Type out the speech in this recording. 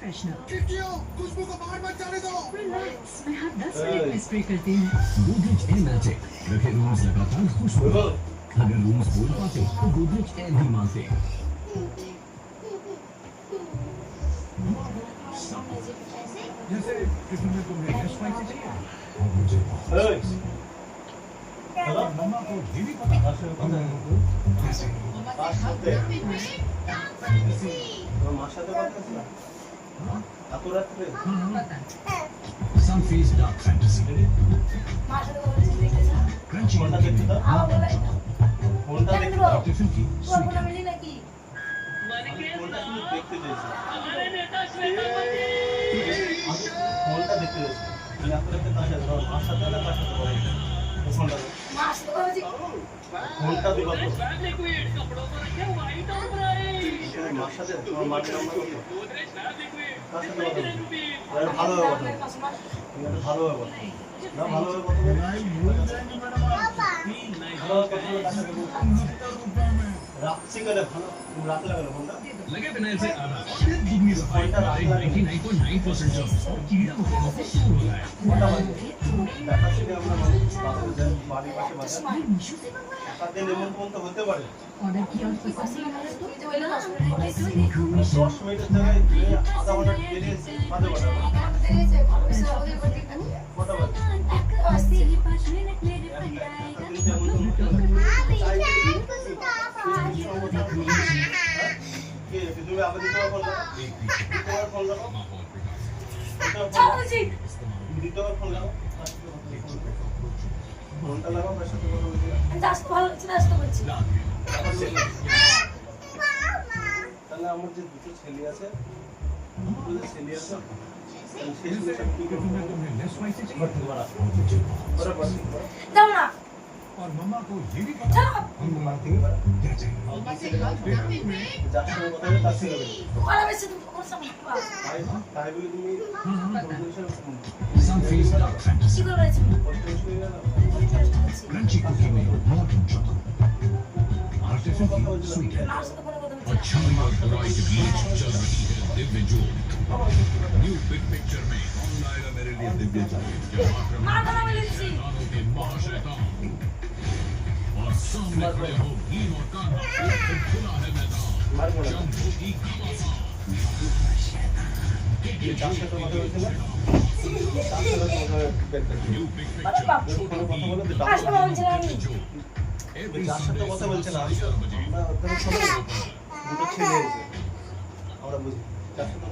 Freshener. खुशबू को बाहर मत जाने दो। रिलैक्स, मैं हर 10 मिनट में स्प्रे करती हूँ। गोदरेज एयर मैजिक रखे रूम्स लगातार खुशबू। अगर रूम्स बोल पाते तो गोदरेज एयर भी मानते। जैसे टिफिन में तुम्हें लेस स्पाइसी चाहिए और मुझे मम्मा को ये भी पता कैसे Some face dark fantasy. Crunchy cookie में टिफिन की स्वीट। लगे विनाइल से आधा दुगनी सफाई 99.9% जर्म्स और कीड़ा मकोड़ों को दूर हो जाए। ऑर्डर किया और पसंद नहीं आया तो তাহলে আমার যে দুটো ছেলে আছে टिफिन में तुम्हें लेस स्पाइसी चाहिए দাও না और मम्मा को ये भी पता क्या चाहिए যার সঙ্গে কথা হবে তার ছিল ওরা বেশি তুমি কোন সময় তাই বলে তুমি Some face dark fantasy. কি করে রয়েছে Crunchy cookie में modern chocolate. और टिफिन की स्वीट। আর সাথে কোনো কথা বলছি अच्छा और बुराई के बीच चल रही है दिव्य जोत। न्यू बिग पिक्चर में कौन लाएगा मेरे लिए दिव्य जोत? মা কথা বলেছি के महाशैतान और सामने खड़े हो भीम और कान्हा। खुला है मैदान। शंभू की घमासान। যার সাথে কথা বলছিল New big picture. छोटा भीम। আসতে বলছি না আমি যার সাথে কথা বলছে না আমরা ওদের সবাই দুটো ছেলে এসে আমরা বুঝি যার সাথে